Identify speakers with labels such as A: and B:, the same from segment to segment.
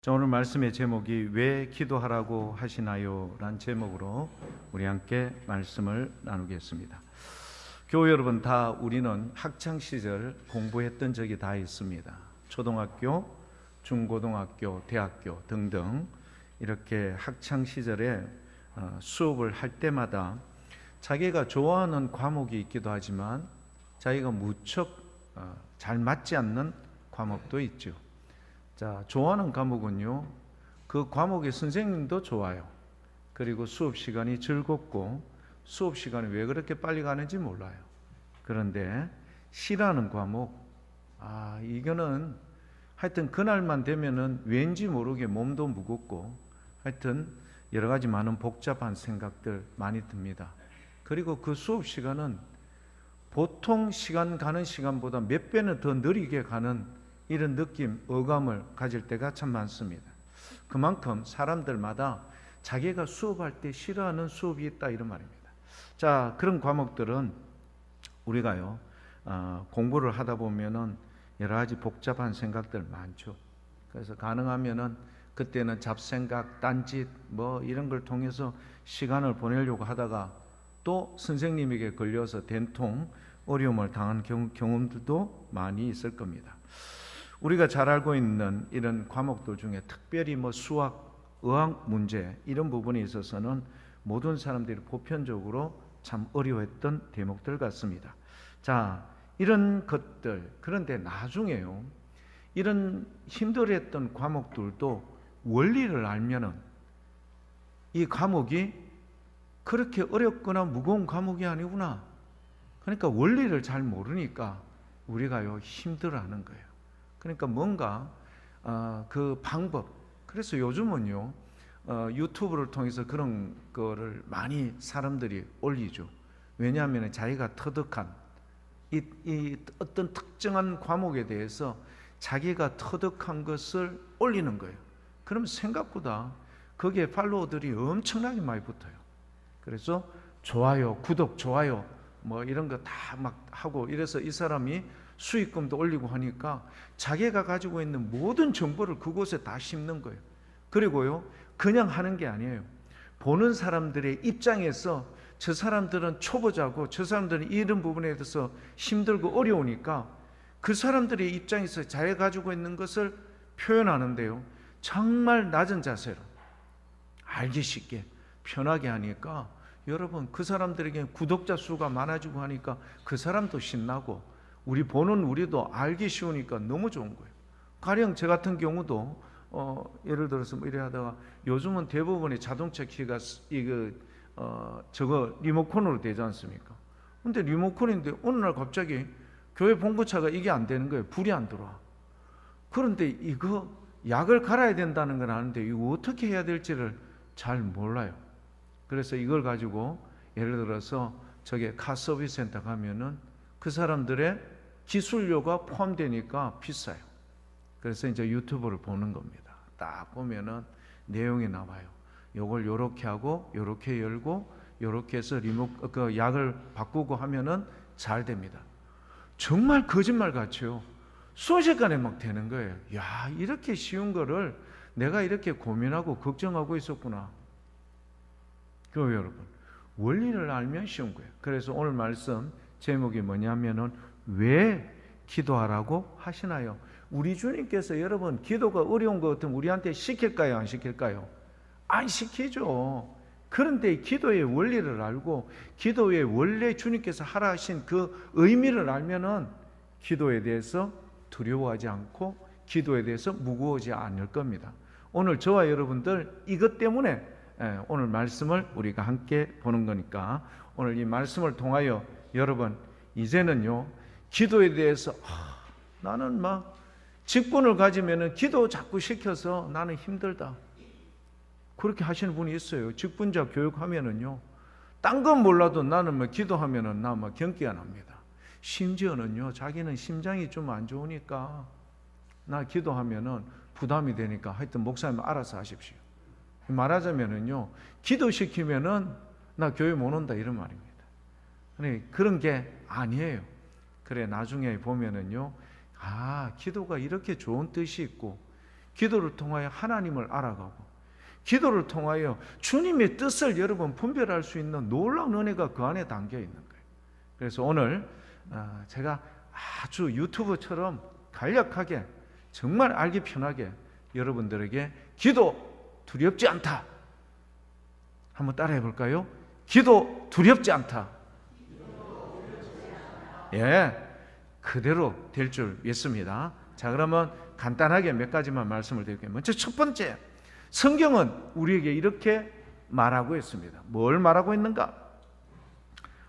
A: 자, 오늘 말씀의 제목이 왜 기도하라고 하시나요? 라는 제목으로 우리 함께 말씀을 나누겠습니다. 교회 여러분, 다 우리는 학창시절 공부했던 적이 다 있습니다. 초등학교, 중고등학교, 대학교 등등 이렇게 학창시절에 수업을 할 때마다 자기가 좋아하는 과목이 있기도 하지만 자기가 무척 잘 맞지 않는 과목도 있죠. 자, 좋아하는 과목은요, 그 과목의 선생님도 좋아요. 그리고 수업 시간이 즐겁고 수업 시간이 왜 그렇게 빨리 가는지 몰라요. 그런데 싫어하는 과목, 이거는 하여튼 그날만 되면은 왠지 모르게 몸도 무겁고 하여튼 여러 가지 많은 복잡한 생각들 많이 듭니다. 그리고 그 수업 시간은 보통 시간 가는 시간보다 몇 배는 더 느리게 가는 이런 느낌, 어감을 가질 때가 참 많습니다. 그만큼 사람들마다 자기가 수업할 때 싫어하는 수업이 있다 이런 말입니다. 자, 그런 과목들은 우리가요 공부를 하다 보면은 여러 가지 복잡한 생각들 많죠. 그래서 가능하면은 그때는 잡생각, 딴짓 뭐 이런 걸 통해서 시간을 보내려고 하다가 또 선생님에게 걸려서 된통 어려움을 당한 경험들도 많이 있을 겁니다. 우리가 잘 알고 있는 이런 과목들 중에 특별히 수학, 의학 문제 이런 부분에 있어서는 모든 사람들이 보편적으로 참 어려워했던 대목들 같습니다. 자, 이런 것들, 그런데 나중에요, 이런 힘들었던 과목들도 원리를 알면은 이 과목이 그렇게 어렵거나 무거운 과목이 아니구나. 그러니까 원리를 잘 모르니까 우리가요 힘들어하는 거예요. 그러니까 뭔가 그 방법, 그래서 요즘은요 유튜브를 통해서 그런 거를 많이 사람들이 올리죠. 왜냐하면 자기가 터득한 이 어떤 특정한 과목에 대해서 자기가 터득한 것을 올리는 거예요. 그럼 생각보다 거기에 팔로워들이 엄청나게 많이 붙어요. 그래서 좋아요, 구독, 좋아요 뭐 이런 거 다 막 하고 이래서 이 사람이 수익금도 올리고 하니까 자기가 가지고 있는 모든 정보를 그곳에 다 심는 거예요. 그리고요 그냥 하는 게 아니에요. 보는 사람들의 입장에서 저 사람들은 초보자고 저 사람들은 이런 부분에 대해서 힘들고 어려우니까 그 사람들의 입장에서 자기가 가지고 있는 것을 표현하는데요 정말 낮은 자세로 알기 쉽게 편하게 하니까 여러분 그 사람들에게 구독자 수가 많아지고 하니까 그 사람도 신나고 우리 보는 우리도 알기 쉬우니까 너무 좋은 거예요. 가령 저 같은 경우도 예를 들어서 이래 하다가 요즘은 대부분의 자동차 키가 저거 리모컨으로 되지 않습니까? 근데 리모컨인데 어느 날 갑자기 교회 봉고차가 이게 안 되는 거예요. 불이 안 들어와. 그런데 이거 약을 갈아야 된다는 건 아는데 이거 어떻게 해야 될지를 잘 몰라요. 그래서 이걸 가지고 예를 들어서 저게 카 서비스 센터 가면은 그 사람들의 기술료가 포함되니까 비싸요. 그래서 이제 유튜브를 보는 겁니다. 딱 보면은 내용이 나와요. 요걸 요렇게 하고 요렇게 열고 요렇게 해서 그 약을 바꾸고 하면은 잘 됩니다. 정말 거짓말 같죠. 순식간에 막 되는 거예요. 야, 이렇게 쉬운 거를 내가 이렇게 고민하고 걱정하고 있었구나. 교회 여러분, 원리를 알면 쉬운 거예요. 그래서 오늘 말씀 제목이 뭐냐면은 왜 기도하라고 하시나요? 우리 주님께서 여러분 기도가 어려운 것 같으면 우리한테 시킬까요? 안 시킬까요? 안 시키죠. 그런데 기도의 원리를 알고 기도의 원래 주님께서 하라 하신 그 의미를 알면은 기도에 대해서 두려워하지 않고 기도에 대해서 무거워지지 않을 겁니다. 오늘 저와 여러분들 이것 때문에 오늘 말씀을 우리가 함께 보는 거니까 오늘 이 말씀을 통하여 여러분 이제는요 기도에 대해서 나는 막 직분을 가지면은 기도 자꾸 시켜서 나는 힘들다 그렇게 하시는 분이 있어요. 직분자 교육하면은요 딴 건 몰라도 나는 뭐 기도하면은 나 막 경기가 납니다. 심지어는요 자기는 심장이 좀 안 좋으니까 나 기도하면은 부담이 되니까 하여튼 목사님 알아서 하십시오. 말하자면은요 기도시키면은 나 교회 못 온다 이런 말입니다. 그런 게 아니에요. 그래 나중에 보면은요 기도가 이렇게 좋은 뜻이 있고 기도를 통하여 하나님을 알아가고, 기도를 통하여 주님의 뜻을 여러분 분별할 수 있는 놀라운 은혜가 그 안에 담겨 있는 거예요. 그래서 오늘 제가 아주 유튜브처럼 간략하게, 정말 알기 편하게 여러분들에게 기도 두렵지 않다, 한번 따라해 볼까요? 기도 두렵지 않다. 예, 그대로 될 줄 믿습니다. 자, 그러면 간단하게 몇 가지만 말씀을 드릴게요. 먼저 첫 번째, 성경은 우리에게 이렇게 말하고 있습니다. 뭘 말하고 있는가?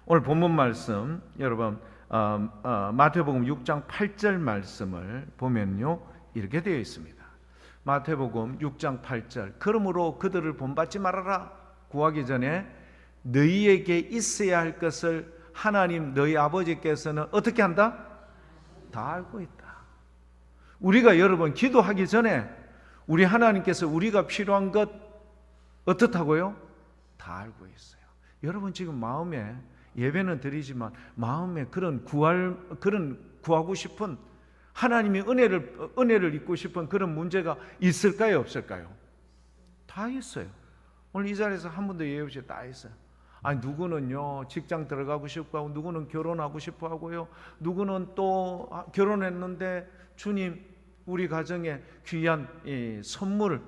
A: 오늘 본문 말씀 여러분 마태복음 6장 8절 말씀을 보면요, 이렇게 되어 있습니다. 마태복음 6장 8절, 그러므로 그들을 본받지 말아라. 구하기 전에 너희에게 있어야 할 것을 하나님 너희 아버지께서는 어떻게 한다? 다 알고 있다. 우리가 여러분 기도하기 전에 우리 하나님께서 우리가 필요한 것 어떻다고요? 다 알고 있어요. 여러분 지금 마음에, 예배는 드리지만 마음에 그런 구하고 싶은, 하나님이 은혜를 입고 싶은 그런 문제가 있을까요, 없을까요? 다 있어요. 오늘 이 자리에서 한 분도 예외 없이 다 있어요. 아니, 누구는요 직장 들어가고 싶고 하고, 누구는 결혼하고 싶어 하고요, 누구는 또 결혼했는데 주님 우리 가정에 귀한 선물,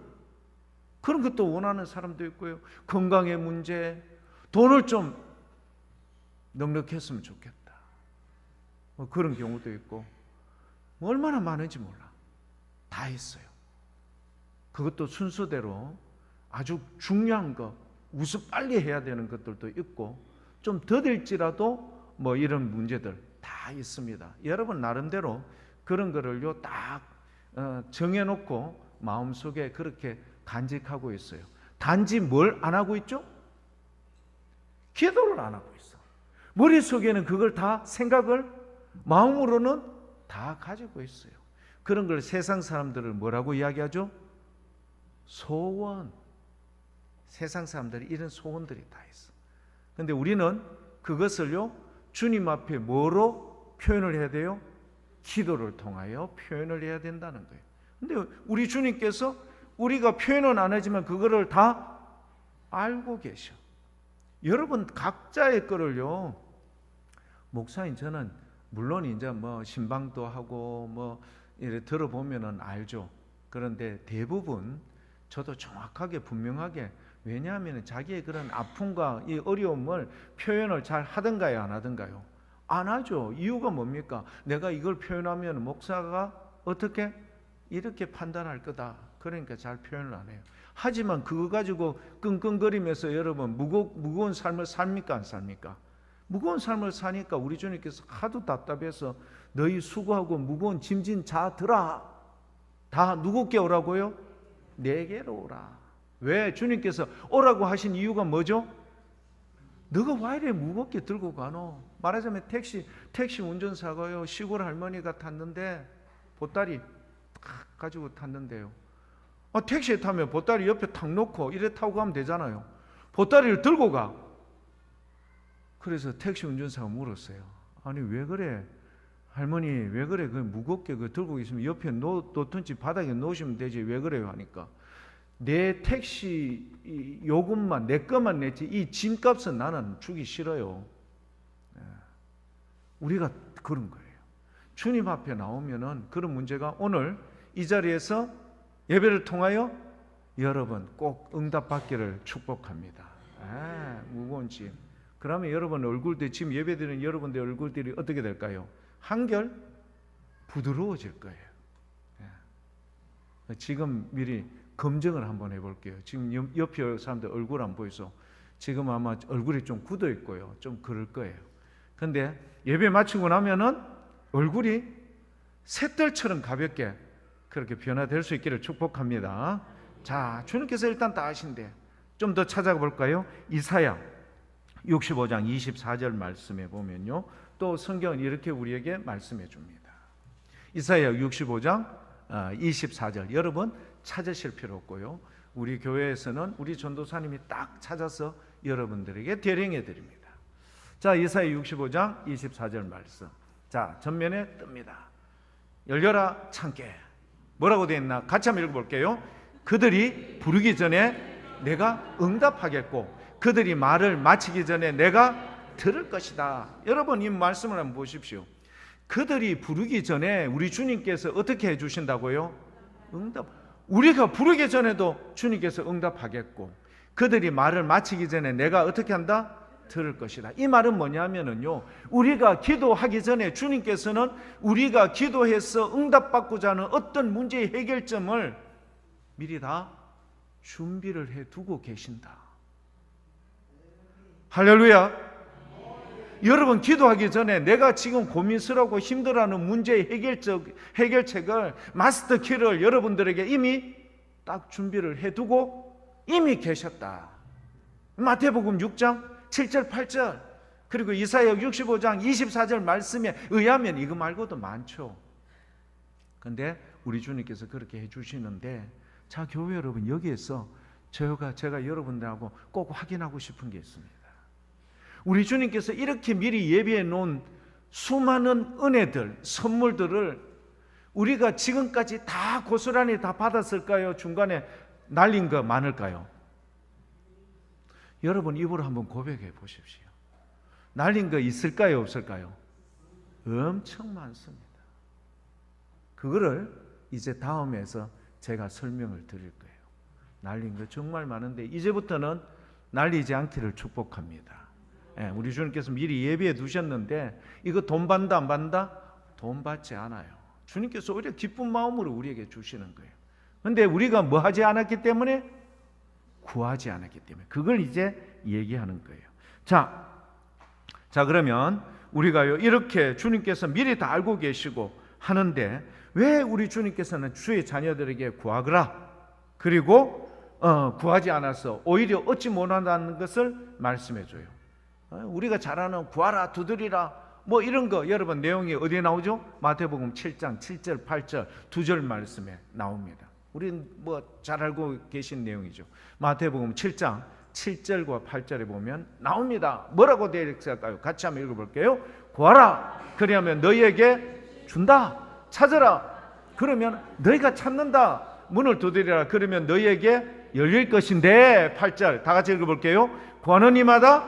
A: 그런 것도 원하는 사람도 있고요, 건강의 문제, 돈을 좀 넉넉했으면 좋겠다, 그런 경우도 있고, 얼마나 많은지 몰라. 다 있어요. 그것도 순서대로 아주 중요한 거, 우선 빨리 해야 되는 것들도 있고, 좀 더딜지라도 뭐 이런 문제들 다 있습니다. 여러분 나름대로 그런 거를요 딱 정해놓고 마음속에 그렇게 간직하고 있어요. 단지 뭘 안 하고 있죠? 기도를 안 하고 있어. 머릿속에는 그걸 다 생각을 마음으로는 다 가지고 있어요. 그런 걸 세상 사람들을 뭐라고 이야기하죠? 소원. 세상 사람들이 이런 소원들이 다 있어. 그런데 우리는 그것을요 주님 앞에 뭐로 표현을 해야 돼요? 기도를 통하여 표현을 해야 된다는 거예요. 근데 우리 주님께서 우리가 표현은 안 하지만 그거를 다 알고 계셔. 여러분 각자의 거를요, 목사인 저는 물론 이제 뭐 신방도 하고 뭐 이래 들어보면은 알죠. 그런데 대부분 저도 정확하게 분명하게, 왜냐하면 자기의 그런 아픔과 이 어려움을 표현을 잘 하던가요, 안 하던가요? 안 하죠. 이유가 뭡니까? 내가 이걸 표현하면 목사가 어떻게 이렇게 판단할 거다, 그러니까 잘 표현을 안 해요. 하지만 그거 가지고 끙끙거리면서 여러분 무거운 삶을 삽니까, 안 삽니까? 무거운 삶을 사니까 우리 주님께서 하도 답답해서 너희 수고하고 무거운 짐진 자들아, 다 누구께 오라고요? 내게로 오라. 왜? 주님께서 오라고 하신 이유가 뭐죠? 너가 왜 이래 무겁게 들고 가노? 말하자면 택시 운전사가요, 시골 할머니가 탔는데 보따리 탁 가지고 탔는데요, 택시에 타면 보따리 옆에 탁 놓고 이래 타고 가면 되잖아요. 보따리를 들고 가. 그래서 택시 운전사가 물었어요. 아니 왜 그래? 할머니 왜 그래? 그 무겁게 그 들고 있으면 옆에 놓든지 바닥에 놓으시면 되지 왜 그래요? 하니까 내 택시 요금만 내 것만 냈지 이 짐값은 나는 주기 싫어요. 우리가 그런 거예요. 주님 앞에 나오면은 그런 문제가, 오늘 이 자리에서 예배를 통하여 여러분 꼭 응답받기를 축복합니다. 무거운 짐. 그러면 여러분 얼굴들, 지금 예배드리는 여러분들 얼굴들이 어떻게 될까요? 한결 부드러워질 거예요. 지금 미리 검증을 한번 해볼게요. 지금 옆에 사람들 얼굴 안 보이소? 지금 아마 얼굴이 좀 굳어 있고요, 좀 그럴 거예요. 근데 예배 마치고 나면은 얼굴이 샛들처럼 가볍게 그렇게 변화될 수 있기를 축복합니다. 자, 주님께서 일단 다 아신데 좀 더 찾아볼까요? 이사야 65장 24절 말씀에 보면요, 또 성경은 이렇게 우리에게 말씀해 줍니다. 이사야 65장 24절 여러분 찾으실 필요 없고요, 우리 교회에서는 우리 전도사님이 딱 찾아서 여러분들에게 대령해 드립니다. 자, 이사야 65장 24절 말씀. 자, 전면에 뜹니다. 열려라 창깨. 뭐라고 되어 있나? 같이 한번 읽어볼게요. 그들이 부르기 전에 내가 응답하겠고 그들이 말을 마치기 전에 내가 들을 것이다. 여러분 이 말씀을 한번 보십시오. 그들이 부르기 전에 우리 주님께서 어떻게 해주신다고요? 응답. 우리가 부르기 전에도 주님께서 응답하겠고 그들이 말을 마치기 전에 내가 어떻게 한다? 들을 것이다. 이 말은 뭐냐면요, 우리가 기도하기 전에 주님께서는 우리가 기도해서 응답받고자 하는 어떤 문제의 해결점을 미리 다 준비를 해두고 계신다. 할렐루야. 여러분 기도하기 전에 내가 지금 고민스러워 힘들어하는 문제의 해결책을 마스터 키를 여러분들에게 이미 딱 준비를 해두고 이미 계셨다. 마태복음 6장 7절 8절 그리고 이사야 65장 24절 말씀에 의하면 이거 말고도 많죠. 근데 우리 주님께서 그렇게 해주시는데, 자 교회 여러분, 여기에서 제가 여러분들하고 꼭 확인하고 싶은 게 있습니다. 우리 주님께서 이렇게 미리 예비해 놓은 수많은 은혜들, 선물들을 우리가 지금까지 다 고스란히 다 받았을까요? 중간에 날린 거 많을까요? 여러분 입으로 한번 고백해 보십시오. 날린 거 있을까요? 없을까요? 엄청 많습니다. 그거를 이제 다음에서 제가 설명을 드릴 거예요. 날린 거 정말 많은데 이제부터는 날리지 않기를 축복합니다. 우리 주님께서 미리 예비해 두셨는데 이거 돈 받는다 안 받는다? 돈 받지 않아요. 주님께서 오히려 기쁜 마음으로 우리에게 주시는 거예요. 그런데 우리가 뭐 하지 않았기 때문에? 구하지 않았기 때문에. 그걸 이제 얘기하는 거예요. 자 그러면 우리가요 이렇게 주님께서 미리 다 알고 계시고 하는데 왜 우리 주님께서는 주의 자녀들에게 구하거라 그리고 구하지 않아서 오히려 얻지 못한다는 것을 말씀해 줘요. 우리가 잘 아는 구하라 두드리라 뭐 이런 거 여러분 내용이 어디에 나오죠? 마태복음 7장 7절 8절 두 절 말씀에 나옵니다. 우리는 뭐 잘 알고 계신 내용이죠. 마태복음 7장 7절과 8절에 보면 나옵니다. 뭐라고 되어 있을까요? 같이 한번 읽어볼게요. 구하라 그리하면 너희에게 준다. 찾으라 그러면 너희가 찾는다. 문을 두드리라 그러면 너희에게 열릴 것인데 8절 다 같이 읽어볼게요. 구하는 이마다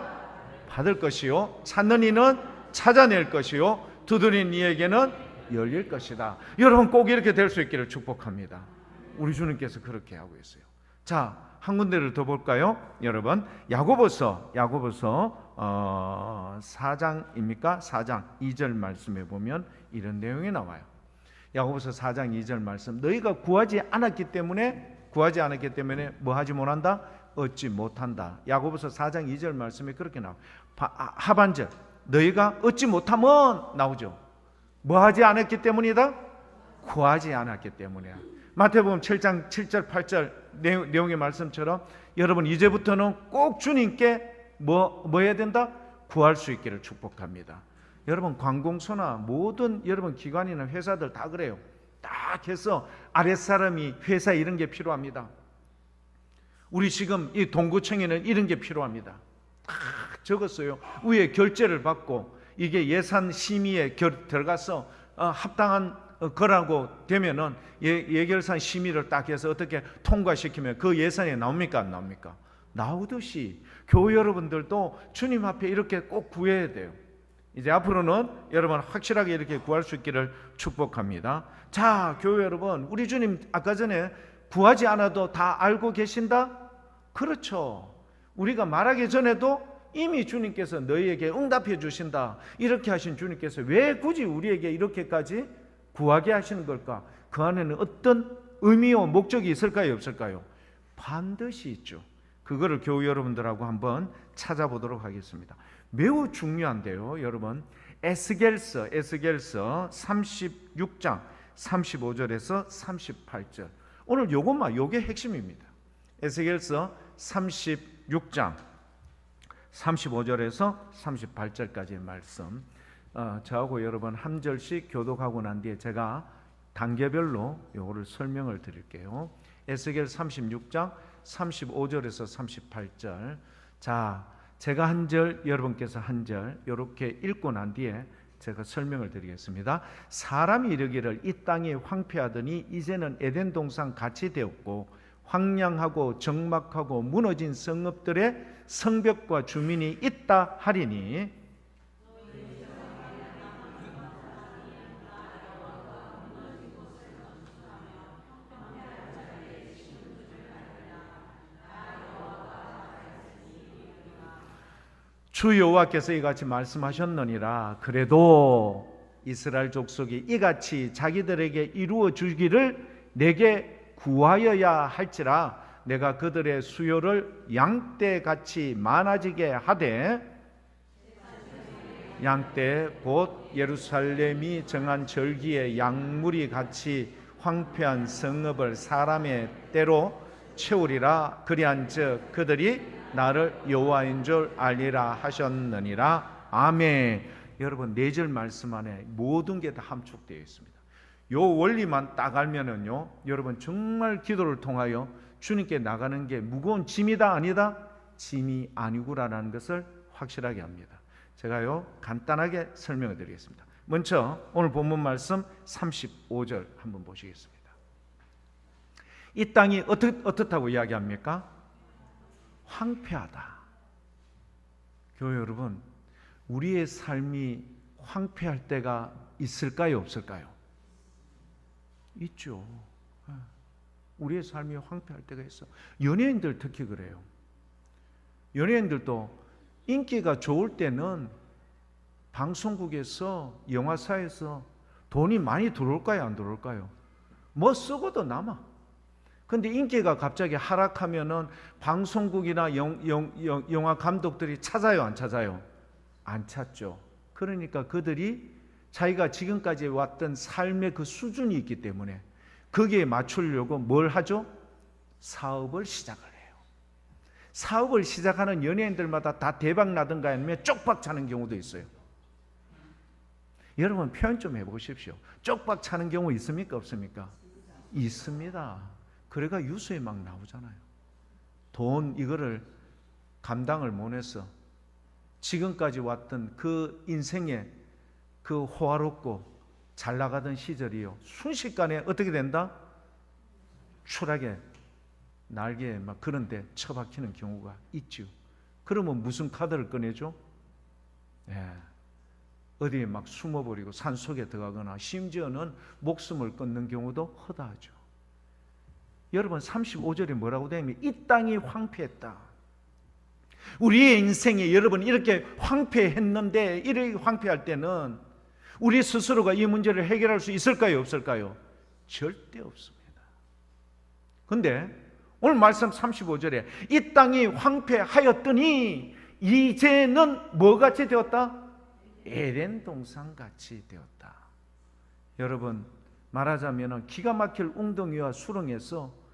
A: 받을 것이요 찾는 이는 찾아낼 것이요 두드린 이에게는 열릴 것이다. 여러분 꼭 이렇게 될 수 있기를 축복합니다. 우리 주님께서 그렇게 하고 있어요. 자, 한 군데를 더 볼까요? 여러분 야고보서 4장입니까? 4장 2절 말씀에 보면 이런 내용이 나와요. 야고보서 4장 2절 말씀, 너희가 구하지 않았기 때문에 뭐 하지 못한다? 얻지 못한다. 야고보서 4장 2절 말씀에 그렇게 나와요. 하반절 너희가 얻지 못하면 나오죠. 뭐 하지 않았기 때문이다? 구하지 않았기 때문이야. 마태복음 7장 7절 8절 내용의 말씀처럼 여러분 이제부터는 꼭 주님께 뭐 해야 된다? 구할 수 있기를 축복합니다. 여러분 관공서나 모든 여러분 기관이나 회사들 다 그래요. 딱 해서 아랫사람이 회사 이런 게 필요합니다. 우리 지금 이 동구청에는 이런 게 필요합니다. 딱 적었어요. 위에 결제를 받고 이게 예산 심의에 들어가서 합당한 거라고 되면은 예결산 심의를 딱 해서 어떻게 통과시키면 그 예산이 나옵니까? 안 나옵니까? 나오듯이 교회 여러분들도 주님 앞에 이렇게 꼭 구해야 돼요. 이제 앞으로는 여러분 확실하게 이렇게 구할 수 있기를 축복합니다. 자, 교회 여러분, 우리 주님 아까 전에 구하지 않아도 다 알고 계신다? 그렇죠. 우리가 말하기 전에도 이미 주님께서 너희에게 응답해 주신다. 이렇게 하신 주님께서 왜 굳이 우리에게 이렇게까지 구하게 하시는 걸까? 그 안에는 어떤 의미와 목적이 있을까요? 없을까요? 반드시 있죠. 그거를 교회 여러분들하고 한번 찾아보도록 하겠습니다. 매우 중요한데요, 여러분. 에스겔서 36장 35절에서 38절. 오늘 요게 핵심입니다. 에스겔서 36장 35절에서 38절까지의 말씀. 저하고 여러분 한 절씩 교독하고 난 뒤에 제가 단계별로 요거를 설명을 드릴게요. 에스겔 36장 35절에서 38절. 자, 제가 한 절, 여러분께서 한 절 이렇게 읽고 난 뒤에 제가 설명을 드리겠습니다. 사람이 이르기를 이 땅이 황폐하더니 이제는 에덴 동산 같이 되었고 황량하고 적막하고 무너진 성읍들의 성벽과 주민이 있다 하리니 주 여호와께서 이같이 말씀하셨느니라. 그래도 이스라엘 족속이 이같이 자기들에게 이루어 주기를 내게 구하여야 할지라 내가 그들의 수요를 양떼같이 많아지게 하되 양떼 곧 예루살렘이 정한 절기에 양무리 같이 황폐한 성읍을 사람의 때로 채우리라. 그리한즉 그들이 나를 여호와인 줄 알리라 하셨느니라. 아멘. 여러분 4절 말씀 안에 모든 게 다 함축되어 있습니다. 요 원리만 딱 알면은요, 여러분 정말 기도를 통하여 주님께 나가는 게 무거운 짐이다 아니다? 짐이 아니구라는 것을 확실하게 합니다. 제가요 간단하게 설명해 드리겠습니다. 먼저 오늘 본문 말씀 35절 한번 보시겠습니다. 이 땅이 어떻다고 이야기합니까? 황폐하다. 교회 여러분, 우리의 삶이 황폐할 때가 있을까요, 없을까요? 있죠. 우리의 삶이 황폐할 때가 있어. 연예인들 특히 그래요. 연예인들도 인기가 좋을 때는 방송국에서, 영화사에서 돈이 많이 들어올까요, 안 들어올까요? 뭐 쓰고도 남아. 근데 인기가 갑자기 하락하면은 방송국이나 영화 감독들이 찾아요, 안 찾아요? 안 찾죠. 그러니까 그들이 자기가 지금까지 왔던 삶의 그 수준이 있기 때문에 거기에 맞추려고 뭘 하죠? 사업을 시작을 해요. 사업을 시작하는 연예인들마다 다 대박 나든가 아니면 쪽박 차는 경우도 있어요. 여러분 표현 좀 해보십시오. 쪽박 차는 경우 있습니까, 없습니까? 있습니다. 그래가 뉴스에 막 나오잖아요. 돈 이거를 감당을 못해서 지금까지 왔던 그 인생의 그 호화롭고 잘 나가던 시절이요, 순식간에 어떻게 된다? 추락에 날개에 막 그런 데 처박히는 경우가 있죠. 그러면 무슨 카드를 꺼내죠? 어디에 막 숨어버리고 산속에 들어가거나 심지어는 목숨을 끊는 경우도 허다하죠. 여러분 35절에 뭐라고 되냐면 이 땅이 황폐했다. 우리의 인생이 여러분 이렇게 황폐했는데 이렇게 황폐할 때는 우리 스스로가 이 문제를 해결할 수 있을까요, 없을까요? 절대 없습니다. 그런데 오늘 말씀 35절에 이 땅이 황폐하였더니 이제는 뭐같이 되었다? 에덴 동산같이 되었다. 여러분 말하자면 기가 막힐 웅덩이와 수렁에서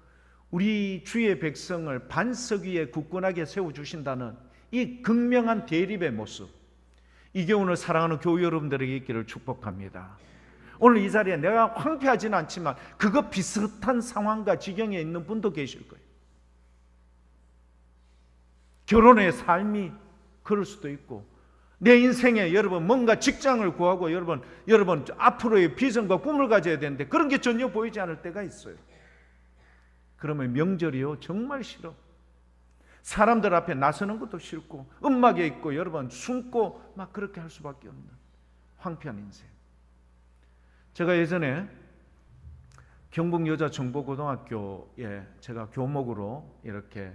A: 우리 주의 백성을 반석 위에 굳건하게 세워주신다는 이 극명한 대립의 모습, 이게 오늘 사랑하는 교회 여러분들에게 있기를 축복합니다. 오늘 이 자리에 내가 황폐하지는 않지만 그거 비슷한 상황과 지경에 있는 분도 계실 거예요. 결혼의 삶이 그럴 수도 있고 내 인생에 여러분 뭔가 직장을 구하고 여러분 앞으로의 비전과 꿈을 가져야 되는데 그런 게 전혀 보이지 않을 때가 있어요. 그러면 명절이요 정말 싫어. 사람들 앞에 나서는 것도 싫고 음악에 있고 여러분 숨고 막 그렇게 할 수밖에 없는 황폐한 인생. 제가 예전에 경북여자정보고등학교에 제가 교목으로 이렇게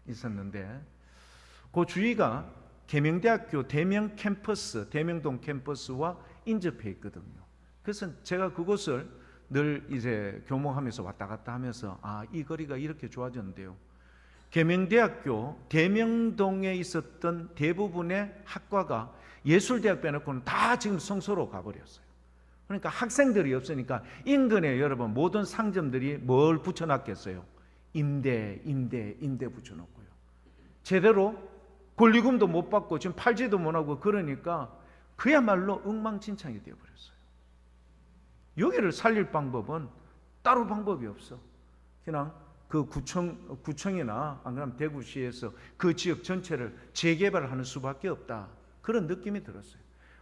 A: 있었는데 그 주위가 계명대학교 대명 캠퍼스, 대명동 캠퍼스와 인접해 있거든요. 그래서 제가 그곳을 늘 이제 교목하면서 왔다 갔다 하면서 이 거리가 이렇게 좋아졌는데요. 계명대학교 대명동에 있었던 대부분의 학과가 예술대학 빼놓고는 다 지금 성소로 가버렸어요. 그러니까 학생들이 없으니까 인근에 여러분 모든 상점들이 뭘 붙여놨겠어요? 임대 붙여놓고요. 제대로 권리금도 못 받고 지금 팔지도 못하고 그러니까 그야말로 엉망진창이 되어버렸어요. 여기를 살릴 방법은 따로 방법이 없어. 그냥 그 구청이나 안 그러면 대구시에서 그 지역 전체를 재개발하는 수밖에 없다. 그런 느낌이 들었어요.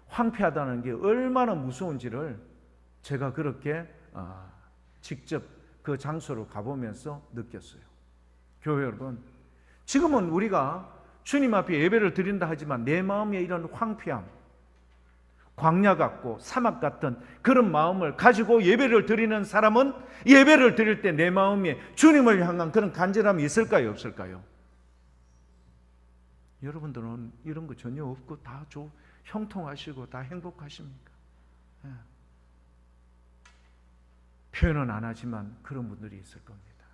A: 황폐하다는 게 얼마나 무서운지를 제가 그렇게 직접 그 장소로 가보면서 느꼈어요. 교회 여러분, 지금은 우리가 주님 앞에 예배를 드린다 하지만 내 마음에 이런 황폐함, 광야 같고 사막 같은 그런 마음을 가지고 예배를 드리는 사람은 예배를 드릴 때 내 마음에 주님을 향한 그런 간절함이 있을까요, 없을까요? 여러분들은 이런 거 전혀 없고 다 형통하시고 다 행복하십니까? 예. 표현은 안 하지만 그런 분들이 있을 겁니다.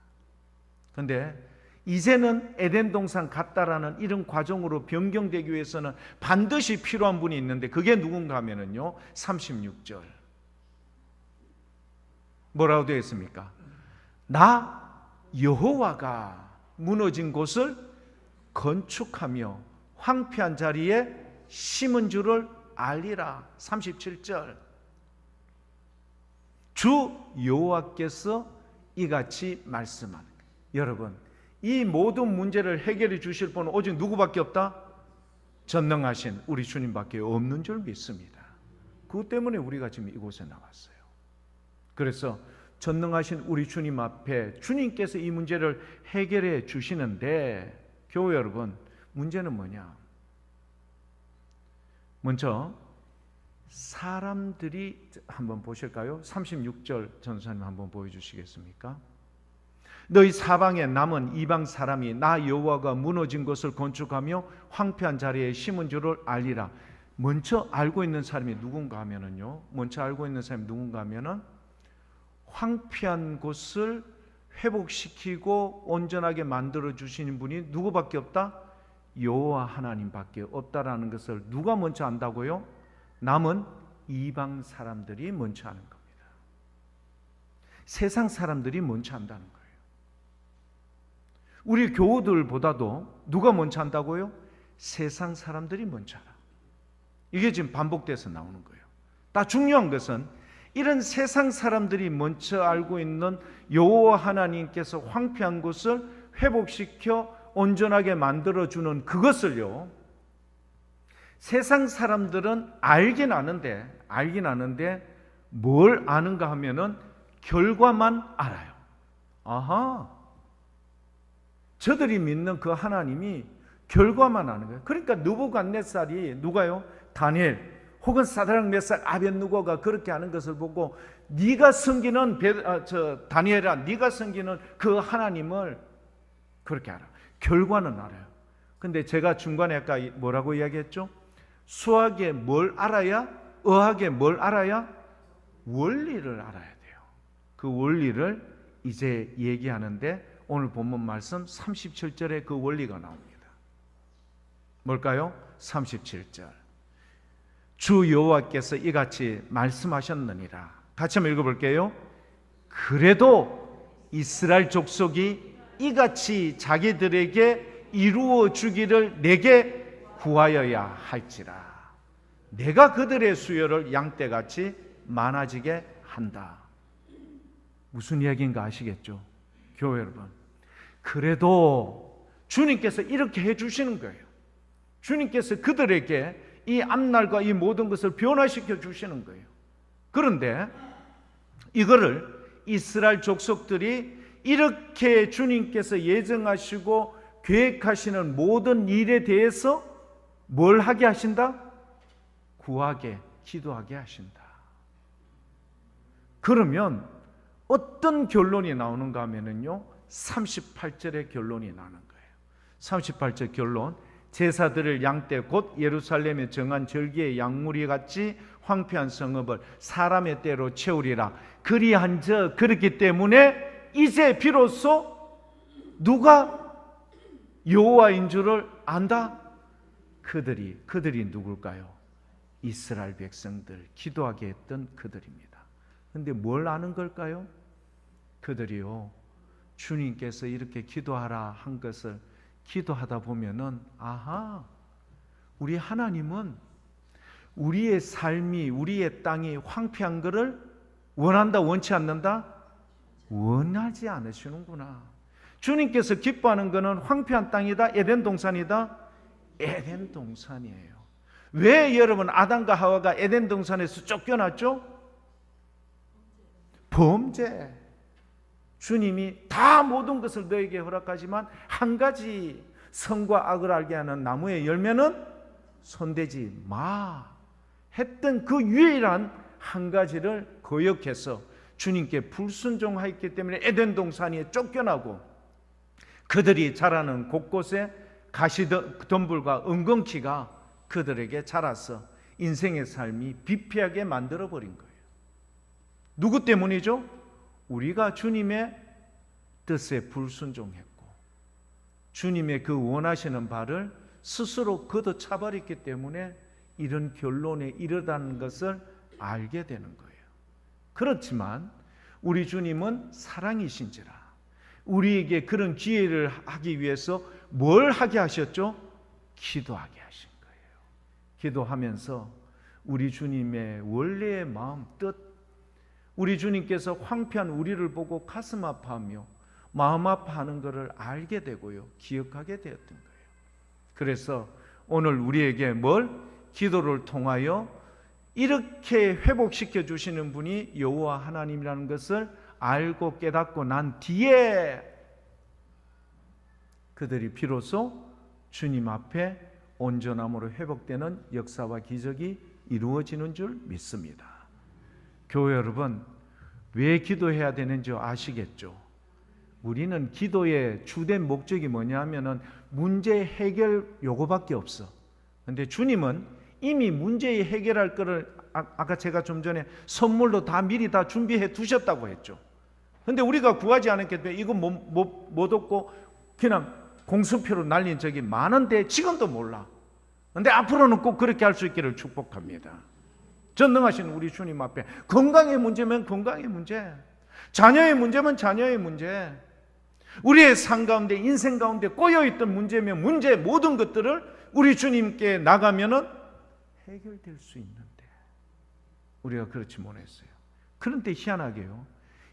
A: 그런데 이제는 에덴 동산 같다라는 이런 과정으로 변경되기 위해서는 반드시 필요한 분이 있는데 그게 누군가 하면은요, 36절 뭐라고 되어 있습니까? 나 여호와가 무너진 곳을 건축하며 황폐한 자리에 심은 줄을 알리라. 37절 주 여호와께서 이같이 말씀하는 거예요. 여러분, 이 모든 문제를 해결해 주실 분은 오직 누구밖에 없다? 전능하신 우리 주님밖에 없는 줄 믿습니다. 그것 때문에 우리가 지금 이곳에 나왔어요. 그래서 전능하신 우리 주님 앞에 주님께서 이 문제를 해결해 주시는데, 교회 여러분, 문제는 뭐냐? 먼저 사람들이 한번 보실까요? 36절 전사님 한번 보여주시겠습니까? 너희 사방에 남은 이방 사람이 나 여호와가 무너진 것을 건축하며 황폐한 자리에 심은 줄을 알리라. 먼저 알고 있는 사람이 누군가 하면은요, 황폐한 곳을 회복시키고 온전하게 만들어 주시는 분이 누구밖에 없다? 여호와 하나님밖에 없다라는 것을 누가 먼저 안다고요? 남은 이방 사람들이 먼저 아는 겁니다. 세상 사람들이 먼저 안다는 거예요. 우리 교우들보다도 누가 먼저 안다고요? 세상 사람들이 먼저 알아. 이게 지금 반복돼서 나오는 거예요. 다 중요한 것은 이런 세상 사람들이 먼저 알고 있는 여호와 하나님께서 황폐한 곳을 회복시켜 온전하게 만들어주는 그것을요, 세상 사람들은 알긴 아는데 뭘 아는가 하면은 결과만 알아요. 아하, 저들이 믿는 그 하나님이 결과만 아는 거예요. 그러니까 느부갓네살이 누가요? 다니엘 혹은 사드락 메삭 아벳느고가 그렇게 하는 것을 보고 네가 섬기는 다니엘아, 네가 섬기는 그 하나님을 그렇게 알아. 결과는 알아요. 근데 제가 중간에 아까 뭐라고 이야기했죠? 수학에 뭘 알아야, 의학에 뭘 알아야? 원리를 알아야 돼요. 그 원리를 이제 얘기하는데 오늘 본문 말씀 37절에 그 원리가 나옵니다. 뭘까요? 37절 주 여호와께서 이같이 말씀하셨느니라. 같이 한번 읽어볼게요. 그래도 이스라엘 족속이 이같이 자기들에게 이루어 주기를 내게 구하여야 할지라. 내가 그들의 수요를 양떼같이 많아지게 한다. 무슨 이야기인가 아시겠죠? 교회 여러분, 그래도 주님께서 이렇게 해주시는 거예요. 주님께서 그들에게 이 앞날과 이 모든 것을 변화시켜 주시는 거예요. 그런데 이거를 이스라엘 족속들이 이렇게 주님께서 예정하시고 계획하시는 모든 일에 대해서 뭘 하게 하신다? 구하게, 기도하게 하신다. 그러면 어떤 결론이 나오는가 하면은요, 38절의 결론이 나는 거예요. 38절 결론, 제사드릴 양떼 곧 예루살렘에 정한 절기의 양무리 같이 황폐한 성읍을 사람의 때로 채우리라. 그리한즉 그렇기 때문에 이제 비로소 누가 여호와인 줄을 안다? 그들이 누굴까요? 이스라엘 백성들, 기도하게 했던 그들입니다. 그런데 뭘 아는 걸까요? 그들이요, 주님께서 이렇게 기도하라 한 것을 기도하다 보면은, 아하, 우리 하나님은 우리의 삶이, 우리의 땅이 황폐한 것을 원한다, 원치 않는다? 원하지 않으시는구나. 주님께서 기뻐하는 것은 황폐한 땅이다, 에덴 동산이다? 에덴 동산이에요. 왜 여러분 아담과 하와가 에덴 동산에서 쫓겨났죠? 범죄. 주님이 다 모든 것을 너에게 허락하지만 한 가지, 선과 악을 알게 하는 나무의 열매는 손대지 마 했던 그 유일한 한 가지를 거역해서 주님께 불순종하였기 때문에 에덴 동산에 쫓겨나고 그들이 자라는 곳곳에 가시덤불과 은근키가 그들에게 자라서 인생의 삶이 비피하게 만들어버린 거예요. 누구 때문이죠? 우리가 주님의 뜻에 불순종했고 주님의 그 원하시는 바를 스스로 걷어차버렸기 때문에 이런 결론에 이르다는 것을 알게 되는 거예요. 그렇지만 우리 주님은 사랑이신지라 우리에게 그런 기회를 하기 위해서 뭘 하게 하셨죠? 기도하게 하신 거예요. 기도하면서 우리 주님의 원래의 마음, 뜻, 우리 주님께서 황폐한 우리를 보고 가슴 아파하며 마음 아파하는 것을 알게 되고요, 기억하게 되었던 거예요. 그래서 오늘 우리에게 뭘? 기도를 통하여 이렇게 회복시켜 주시는 분이 여호와 하나님이라는 것을 알고 깨닫고 난 뒤에 그들이 비로소 주님 앞에 온전함으로 회복되는 역사와 기적이 이루어지는 줄 믿습니다. 교회 여러분, 왜 기도해야 되는지 아시겠죠? 우리는 기도의 주된 목적이 뭐냐 하면은 문제 해결 요거밖에 없어. 근데 주님은 이미 문제 해결할 거를 아까 제가 좀 전에 선물로 다 미리 다 준비해 두셨다고 했죠. 근데 우리가 구하지 않았기 때문에 이거 못 얻고 그냥 공수표로 날린 적이 많은데 지금도 몰라. 근데 앞으로는 꼭 그렇게 할 수 있기를 축복합니다. 전능하신 우리 주님 앞에 건강의 문제면 건강의 문제, 자녀의 문제면 자녀의 문제, 우리의 삶 가운데 인생 가운데 꼬여있던 문제면 문제, 모든 것들을 우리 주님께 나가면은 해결될 수 있는데 우리가 그렇지 못했어요. 그런데 희한하게요,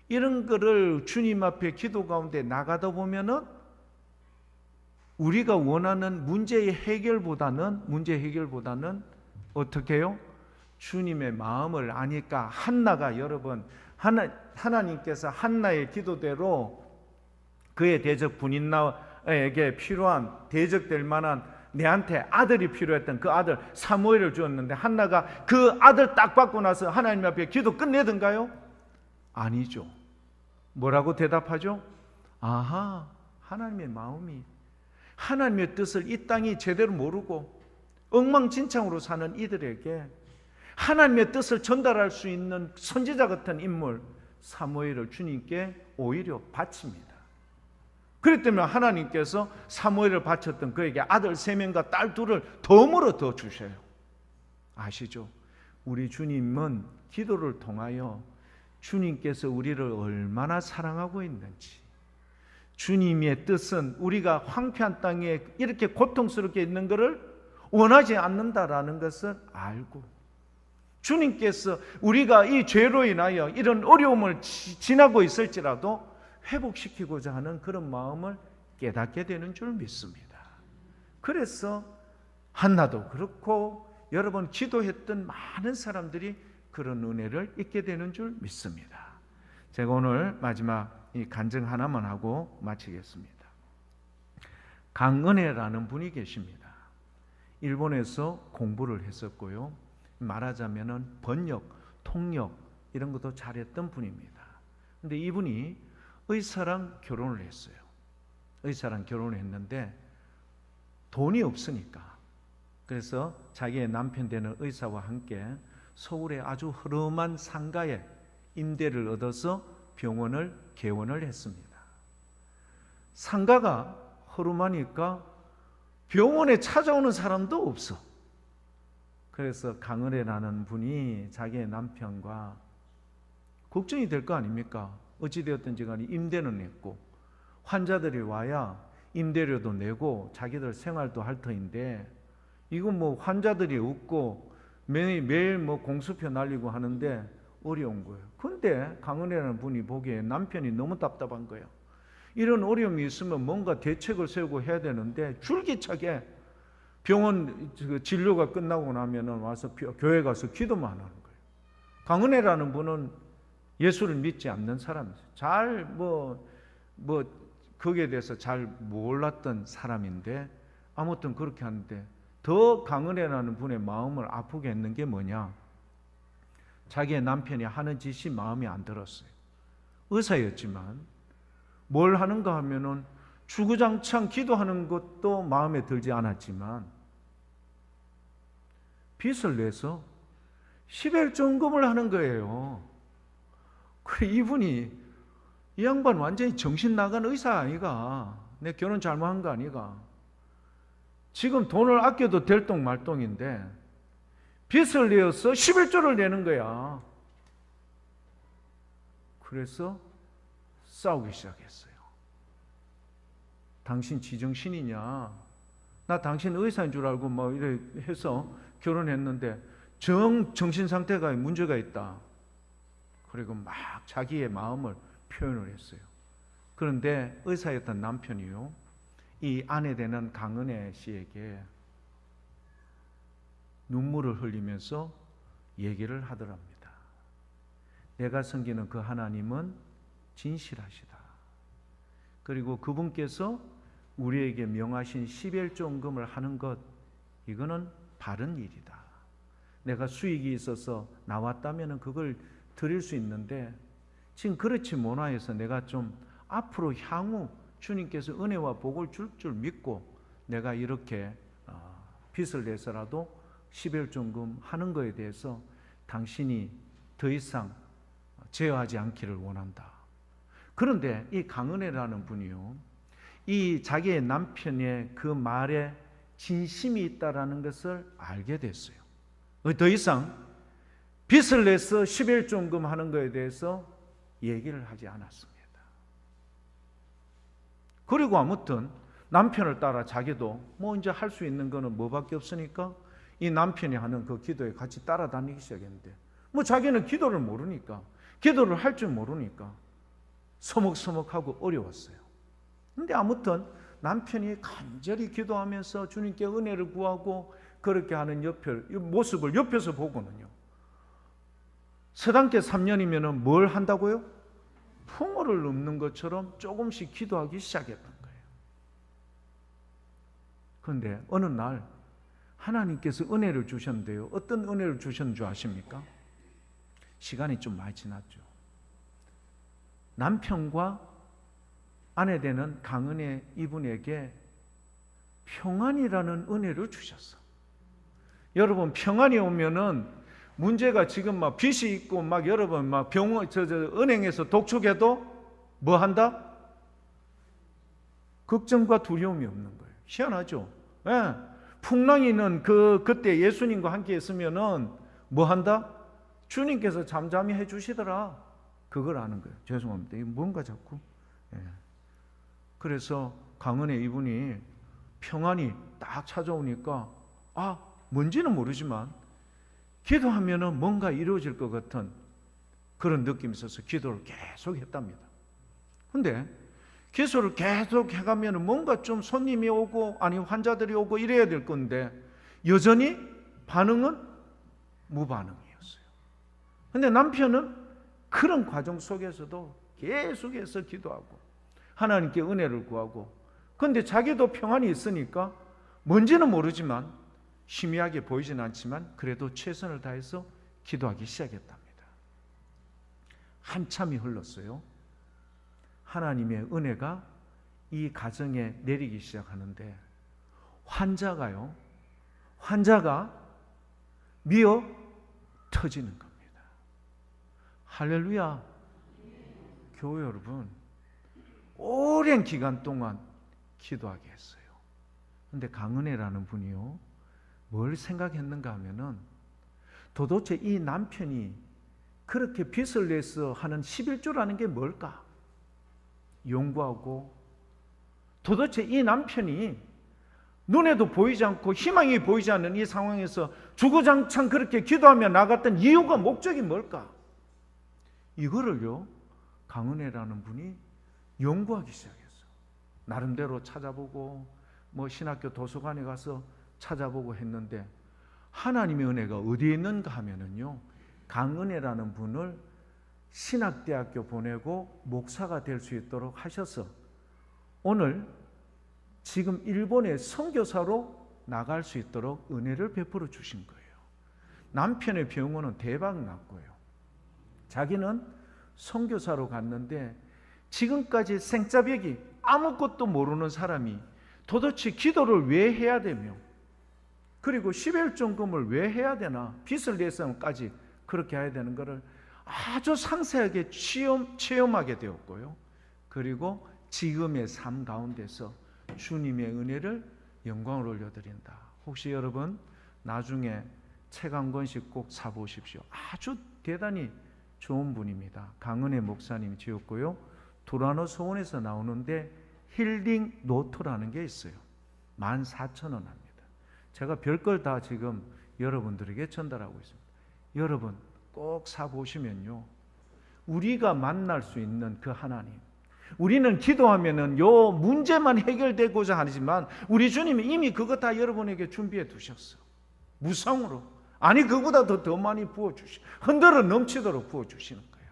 A: 이런 거를 주님 앞에 기도 가운데 나가다 보면은 우리가 원하는 문제 해결보다는 어떻게 해요? 주님의 마음을 아니까 한나가, 여러분, 하나님께서 한나의 기도대로 그의 대적 분인나에게 필요한, 대적될 만한, 내한테 아들이 필요했던 그 아들 사무엘을 주었는데 한나가 그 아들 딱 받고 나서 하나님 앞에 기도 끝내던가요? 아니죠. 뭐라고 대답하죠? 아하, 하나님의 마음이, 하나님의 뜻을 이 땅이 제대로 모르고 엉망진창으로 사는 이들에게 하나님의 뜻을 전달할 수 있는 선지자 같은 인물 사무엘을 주님께 오히려 바칩니다. 그렇기 때문에 하나님께서 사무엘을 바쳤던 그에게 아들 3명과 딸 2를 덤으로 더 주셔요. 아시죠? 우리 주님은 기도를 통하여 주님께서 우리를 얼마나 사랑하고 있는지, 주님의 뜻은 우리가 황폐한 땅에 이렇게 고통스럽게 있는 것을 원하지 않는다라는 것을 알고, 주님께서 우리가 이 죄로 인하여 이런 어려움을 지나고 있을지라도 회복시키고자 하는 그런 마음을 깨닫게 되는 줄 믿습니다. 그래서 한나도 그렇고 여러분 기도했던 많은 사람들이 그런 은혜를 잊게 되는 줄 믿습니다. 제가 오늘 마지막 이 간증 하나만 하고 마치겠습니다. 강은혜라는 분이 계십니다. 일본에서 공부를 했었고요, 말하자면은 번역, 통역 이런 것도 잘했던 분입니다. 근데 이분이 의사랑 결혼을 했어요. 의사랑 결혼을 했는데 돈이 없으니까, 그래서 자기의 남편 되는 의사와 함께 서울의 아주 허름한 상가에 임대를 얻어서 병원을 개원을 했습니다. 상가가 허름하니까 병원에 찾아오는 사람도 없어. 그래서 강은혜라는 분이 자기의 남편과 걱정이 될 거 아닙니까? 어찌되었든지 간에 임대는 냈고 환자들이 와야 임대료도 내고 자기들 생활도 할 터인데 이거 뭐 환자들이 없고 매일 뭐 공수표 날리고 하는데 어려운 거예요. 그런데 강은혜라는 분이 보기에 남편이 너무 답답한 거예요. 이런 어려움이 있으면 뭔가 대책을 세우고 해야 되는데 줄기차게 병원 진료가 끝나고 나면은 와서 교회 가서 기도만 하는 거예요. 강은혜라는 분은 예수를 믿지 않는 사람이에요. 잘 거기에 대해서 잘 몰랐던 사람인데 아무튼 그렇게 하는데, 더 강은혜라는 분의 마음을 아프게 했는 게 뭐냐? 자기의 남편이 하는 짓이 마음에 안 들었어요. 의사였지만 뭘 하는가 하면은 주구장창 기도하는 것도 마음에 들지 않았지만 빚을 내서 십일종금을 하는 거예요. 그래, 이분이, 이 양반 완전히 정신 나간 의사 아니가? 내 결혼 잘못한 거 아니가? 지금 돈을 아껴도 될 똥 말똥인데 빚을 내어서 11조를 내는 거야. 그래서 싸우기 시작했어요. 당신 지정신이냐? 나 당신 의사인 줄 알고 뭐 이래 해서 결혼했는데 정신 상태가 문제가 있다. 그리고 막 자기의 마음을 표현을 했어요. 그런데 의사였던 남편이요, 이 아내 되는 강은혜 씨에게 눈물을 흘리면서 얘기를 하더랍니다. 내가 섬기는 그 하나님은 진실하시다. 그리고 그분께서 우리에게 명하신 십일종금을 하는 것, 이거는 바른 일이다. 내가 수익이 있어서 나왔다면 그걸 드릴 수 있는데 지금 그렇지 못하여서 내가 좀 앞으로 향후 주님께서 은혜와 복을 줄 줄 믿고 내가 이렇게 빚을 내서라도 십일종금 하는 것에 대해서 당신이 더 이상 제어하지 않기를 원한다. 그런데 이 강은혜라는 분이요, 이 자기의 남편의 그 말에 진심이 있다라는 것을 알게 됐어요. 더 이상 빚을 내서 십일종금 하는 것에 대해서 얘기를 하지 않았습니다. 그리고 아무튼 남편을 따라 자기도 뭐 이제 할 수 있는 거는 뭐밖에 없으니까 이 남편이 하는 그 기도에 같이 따라다니기 시작했는데, 뭐 자기는 기도를 모르니까, 기도를 할 줄 모르니까 서먹서먹하고 어려웠어요. 근데 아무튼 남편이 간절히 기도하면서 주님께 은혜를 구하고 그렇게 하는 모습을 옆에서 보고는요, 서당계 3년이면 뭘 한다고요? 풍어를 넘는 것처럼 조금씩 기도하기 시작했던 거예요. 그런데 어느 날 하나님께서 은혜를 주셨는데요, 어떤 은혜를 주셨는 줄 아십니까? 시간이 좀 많이 지났죠. 남편과 아내 되는 강은혜 이분에게 평안이라는 은혜를 주셨어. 여러분, 평안이 오면은 문제가 지금 막 빚이 있고 막 여러분 막 병원 은행에서 독촉해도 뭐 한다? 걱정과 두려움이 없는 거예요. 희한하죠? 예. 풍랑이는 그때 예수님과 함께 했으면은 뭐 한다? 주님께서 잠잠히 해주시더라. 그걸 아는 거예요. 죄송합니다. 이거 뭔가 자꾸. 예. 그래서 강은혜 이분이 평안이 딱 찾아오니까 뭔지는 모르지만 기도하면은 뭔가 이루어질 것 같은 그런 느낌이 있어서 기도를 계속 했답니다. 근데 기도를 계속 해가면 뭔가 좀 손님이 오고 아니 환자들이 오고 이래야 될 건데 여전히 반응은 무반응이었어요. 근데 남편은 그런 과정 속에서도 계속해서 기도하고 하나님께 은혜를 구하고, 근데 자기도 평안이 있으니까 뭔지는 모르지만 희미하게 보이진 않지만 그래도 최선을 다해서 기도하기 시작했답니다. 한참이 흘렀어요. 하나님의 은혜가 이 가정에 내리기 시작하는데 환자가 미어 터지는 겁니다. 할렐루야. 교회 여러분, 오랜 기간 동안 기도하게 했어요. 그런데 강은혜라는 분이요, 뭘 생각했는가 하면은 도대체 이 남편이 그렇게 빚을 내서 하는 11조라는 게 뭘까? 연구하고 도대체 이 남편이 눈에도 보이지 않고 희망이 보이지 않는 이 상황에서 주구장창 그렇게 기도하며 나갔던 이유가 목적이 뭘까? 이거를요, 강은혜라는 분이 연구하기 시작했어요. 나름대로 찾아보고 뭐 신학교 도서관에 가서 찾아보고 했는데 하나님의 은혜가 어디에 있는가 하면은요, 강은혜라는 분을 신학대학교 보내고 목사가 될 수 있도록 하셔서 오늘 지금 일본에 선교사로 나갈 수 있도록 은혜를 베풀어 주신 거예요. 남편의 병원은 대박 났고요. 자기는 선교사로 갔는데 지금까지 생짜벽이 아무것도 모르는 사람이 도대체 기도를 왜 해야 되며, 그리고 11종금을 왜 해야 되나, 빚을 내서까지 그렇게 해야 되는 것을 아주 상세하게 체험하게 되었고요. 그리고 지금의 삶 가운데서 주님의 은혜를 영광을 올려드린다. 혹시 여러분 나중에 책 한 권씩 꼭 사보십시오. 아주 대단히 좋은 분입니다. 강은혜 목사님이 지었고요. 도라노 소원에서 나오는데 힐링 노트라는 게 있어요. 14,000원 합니다. 제가 별걸 다 지금 여러분들에게 전달하고 있습니다. 여러분 꼭 사보시면요, 우리가 만날 수 있는 그 하나님, 우리는 기도하면은 요 문제만 해결되고자 하지만 우리 주님이 이미 그거 다 여러분에게 준비해 두셨어. 무상으로. 아니 그보다 더 많이 부어주시, 흔들어 넘치도록 부어주시는 거예요.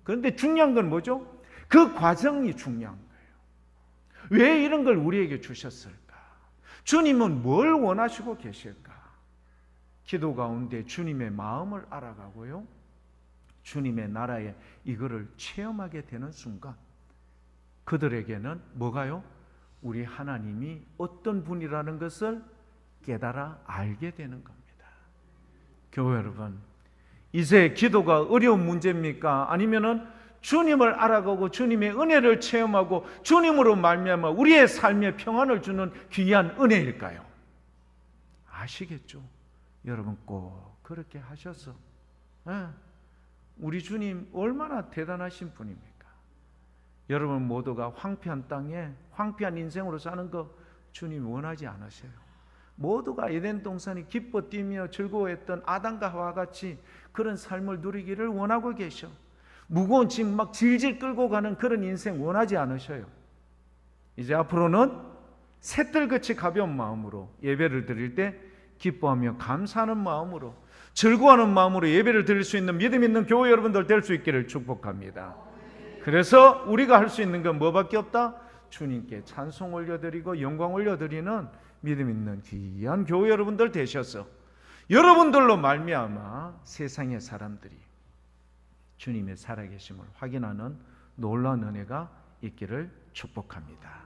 A: 그런데 중요한 건 뭐죠? 그 과정이 중요한 거예요. 왜 이런 걸 우리에게 주셨을까? 주님은 뭘 원하시고 계실까? 기도 가운데 주님의 마음을 알아가고요, 주님의 나라에 이거를 체험하게 되는 순간 그들에게는 뭐가요? 우리 하나님이 어떤 분이라는 것을 깨달아 알게 되는 겁니다. 교회 여러분, 이제 기도가 어려운 문제입니까? 아니면은 주님을 알아가고 주님의 은혜를 체험하고 주님으로 말미암아 우리의 삶에 평안을 주는 귀한 은혜일까요? 아시겠죠? 여러분 꼭 그렇게 하셔서, 우리 주님 얼마나 대단하신 분입니까? 여러분 모두가 황폐한 땅에 황폐한 인생으로 사는 거 주님 원하지 않으세요. 모두가 에덴 동산이 기뻐 뛰며 즐거워했던 아담과 하와 같이 그런 삶을 누리기를 원하고 계셔. 무거운 짐 막 질질 끌고 가는 그런 인생 원하지 않으셔요. 이제 앞으로는 새들같이 가벼운 마음으로 예배를 드릴 때 기뻐하며 감사하는 마음으로, 즐거워하는 마음으로 예배를 드릴 수 있는 믿음 있는 교회 여러분들 될 수 있기를 축복합니다. 그래서 우리가 할 수 있는 건 뭐밖에 없다? 주님께 찬송 올려드리고 영광 올려드리는 믿음 있는 귀한 교회 여러분들 되셔서 여러분들로 말미암아 세상의 사람들이 주님의 살아계심을 확인하는 놀라운 은혜가 있기를 축복합니다.